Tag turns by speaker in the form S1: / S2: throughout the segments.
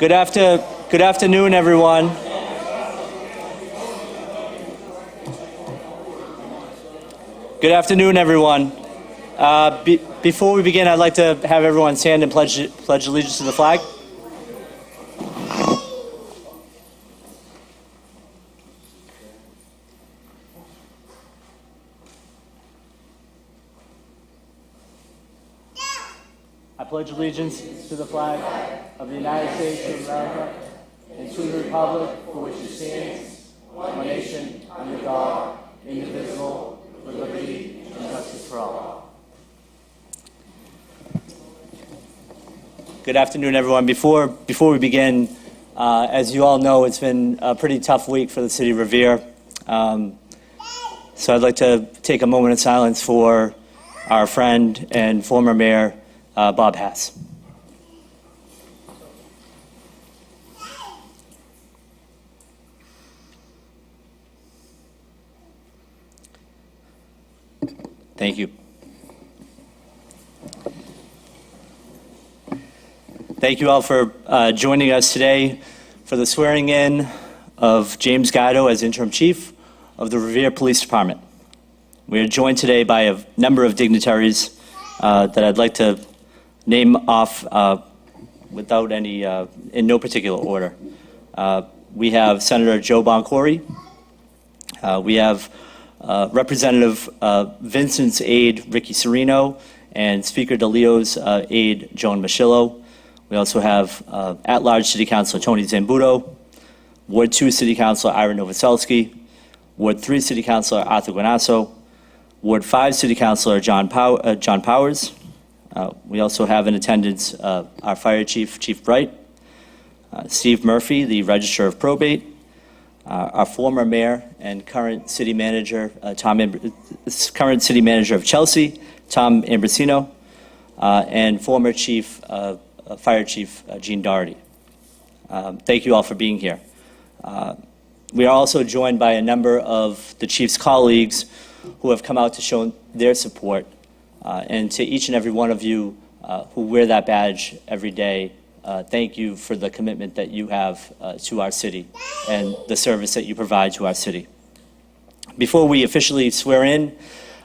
S1: Good afternoon, everyone. Good afternoon, everyone. Before we begin, I'd like to have everyone stand and pledge allegiance to the flag. I pledge allegiance to the flag of the United States of America and to the republic for which it stands, one nation, under God, indivisible, with liberty and justice for all. Good afternoon, everyone. Before we begin, as you all know, it's been a pretty tough week for the city of Revere. So I'd like to take a moment of silence for our friend and former mayor, Bob Hass. Thank you. Thank you all for joining us today for the swearing in of James Gatto as interim chief of the Revere Police Department. We are joined today by a number of dignitaries that I'd like to name off without any, in no particular order. We have Senator Joe Boncore. We have Representative Vincent's aide, Ricky Serino, and Speaker DeLeo's aide, Joan Machillo. We also have at-large City Councilor Tony Zambuto, Ward 2 City Councilor Ira Novoselsky, Ward 3 City Councilor Arthur Guanasso, Ward 5 City Councilor John Powers. We also have in attendance our Fire Chief, Chief Bright, Steve Murphy, the Register of Probate, our former mayor and current city manager, current city manager of Chelsea, Tom Ambrosino, and former Fire Chief Gene Doherty. Thank you all for being here. We are also joined by a number of the chief's colleagues who have come out to show their support. And to each and every one of you who wear that badge every day, thank you for the commitment that you have to our city and the service that you provide to our city. Before we officially swear in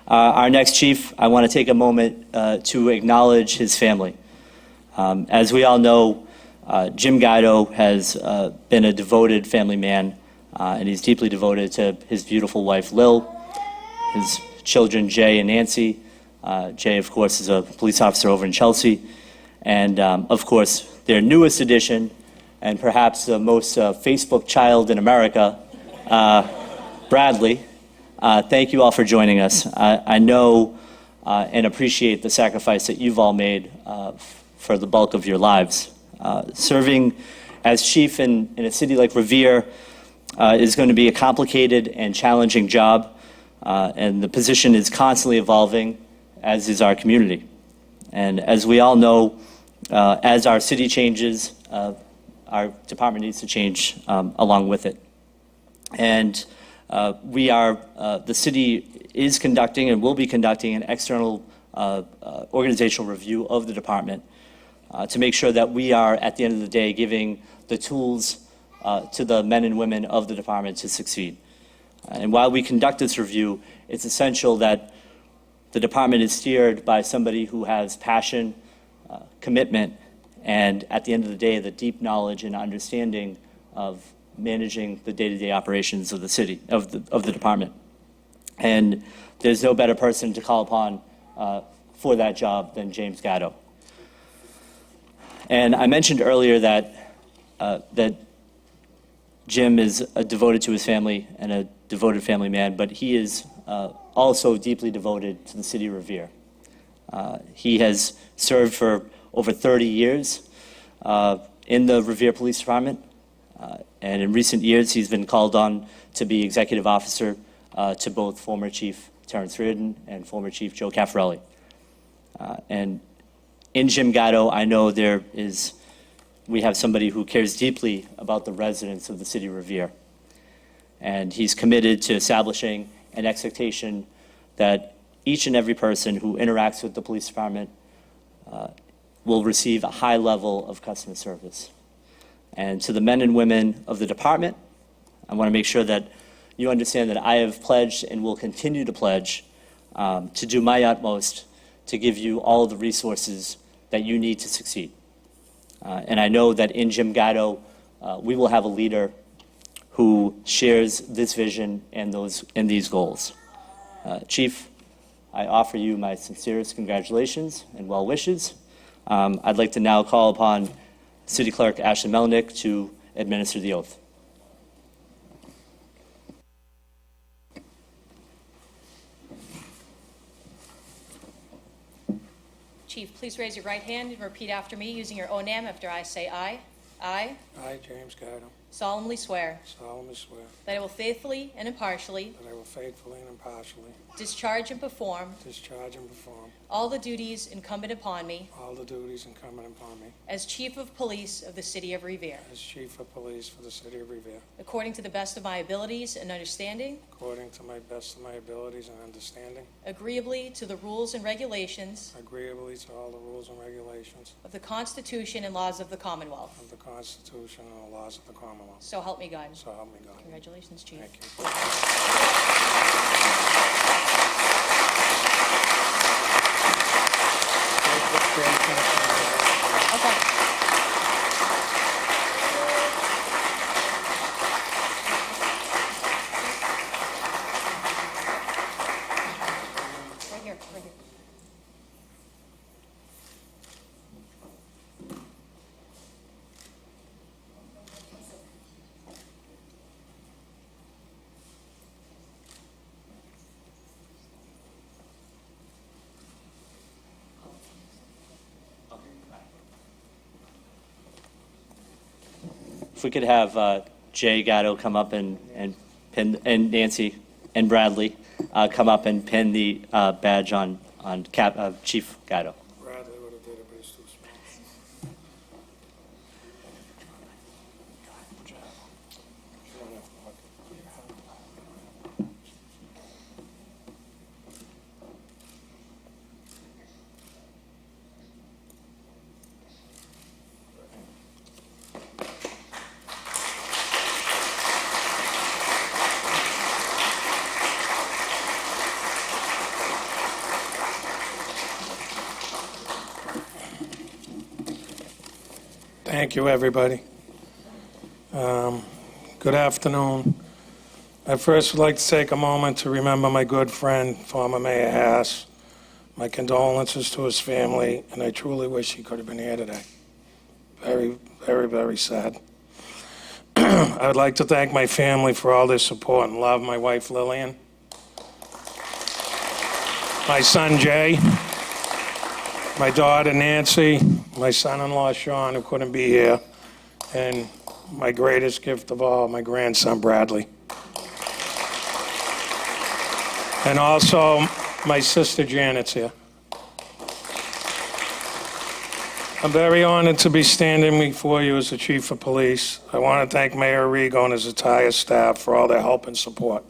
S1: our next chief, I want to take a moment to acknowledge his family. As we all know, Jim Gatto has been a devoted family man, and he's deeply devoted to his beautiful wife, Lil, his children, Jay and Nancy. Jay, of course, is a police officer over in Chelsea. And, of course, their newest addition, and perhaps the most Facebook child in America, Bradley. Thank you all for joining us. I know and appreciate the sacrifice that you've all made for the bulk of your lives. Serving as chief in a city like Revere is going to be a complicated and challenging job, and the position is constantly evolving, as is our community. And as we all know, as our city changes, our department needs to change along with it. And the city is conducting and will be conducting an external organizational review of the department to make sure that we are, at the end of the day, giving the tools to the men and women of the department to succeed. And while we conduct this review, it's essential that the department is steered by somebody who has passion, commitment, and at the end of the day, the deep knowledge and understanding of managing the day-to-day operations of the city, of the department. And there's no better person to call upon for that job than James Gatto. And I mentioned earlier that Jim is devoted to his family and a devoted family man, but he is also deeply devoted to the city of Revere. He has served for over 30 years in the Revere Police Department, and in recent years he's been called on to be executive officer to both former Chief Terrence Reardon and former Chief Joe Caffarelli. And in Jim Gatto, I know we have somebody who cares deeply about the residents of the city of Revere. And he's committed to establishing an expectation that each and every person who interacts with the police department will receive a high level of customer service. And to the men and women of the department, I want to make sure that you understand that I have pledged and will continue to pledge to do my utmost to give you all the resources that you need to succeed. And I know that in Jim Gatto, we will have a leader who shares this vision and these goals. Chief, I offer you my sincerest congratulations and well wishes. I'd like to now call upon City Clerk Ashley Melnick to administer the oath.
S2: Chief, please raise your right hand and repeat after me using your own name after I say aye. I
S3: I, James Gatto,
S2: solemnly swear
S3: solemnly swear
S2: that I will faithfully and impartially
S3: that I will faithfully and impartially
S2: discharge and perform
S3: discharge and perform
S2: all the duties incumbent upon me
S3: all the duties incumbent upon me
S2: as Chief of Police of the City of Revere,
S3: as Chief of Police for the City of Revere,
S2: according to the best of my abilities and understanding,
S3: according to my best of my abilities and understanding,
S2: agreeably to the rules and regulations
S3: agreeably to all the rules and regulations
S2: of the Constitution and laws of the Commonwealth.
S3: of the Constitution and the laws of the Commonwealth.
S2: So help me God.
S3: So help me God.
S2: Congratulations, Chief.
S3: Thank you.
S2: Okay. Right here, right here.
S1: If we could have Jay Gatto come up and pin, and Nancy and Bradley come up and pin the badge on Chief Gatto.
S3: Bradley would have did it, but it's too small. Thank you, everybody. Good afternoon. I first would like to take a moment to remember my good friend, former Mayor Haas. My condolences to his family, and I truly wish he could have been here today. Very, very, very sad. I would like to thank my family for all their support and love, my wife Lillian, my son Jay, my daughter Nancy, my son-in-law Sean, who couldn't be here, and my greatest gift of all, my grandson Bradley. And also, my sister Janet's here. I'm very honored to be standing before you as the Chief of Police. I want to thank Mayor Arrigo and his entire staff for all their help and support.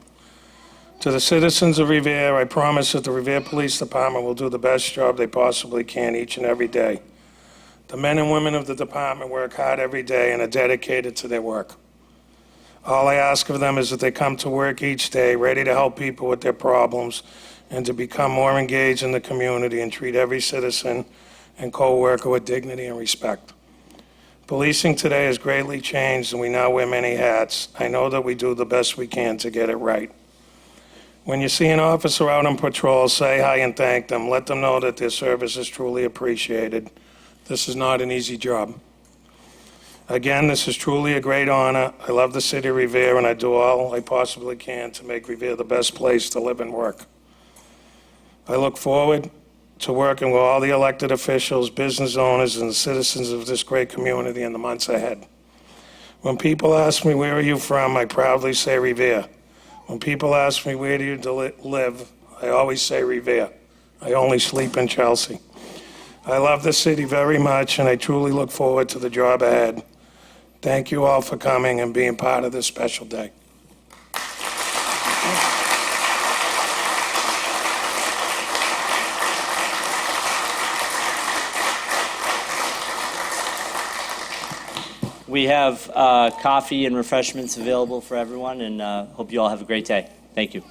S3: To the citizens of Revere, I promise that the Revere Police Department will do the best job they possibly can each and every day. The men and women of the department work hard every day and are dedicated to their work. All I ask of them is that they come to work each day ready to help people with their problems and to become more engaged in the community and treat every citizen and co-worker with dignity and respect. Policing today has greatly changed and we now wear many hats. I know that we do the best we can to get it right. When you see an officer out on patrol, say hi and thank them. Let them know that their service is truly appreciated. This is not an easy job. Again, this is truly a great honor. I love the city of Revere, and I do all I possibly can to make Revere the best place to live and work. I look forward to working with all the elected officials, business owners, and the citizens of this great community in the months ahead. When people ask me, where are you from, I proudly say Revere. When people ask me, where do you live, I always say Revere. I only sleep in Chelsea. I love the city very much, and I truly look forward to the job ahead. Thank you all for coming and being part of this special day.
S1: We have coffee and refreshments available for everyone, and hope you all have a great day. Thank you.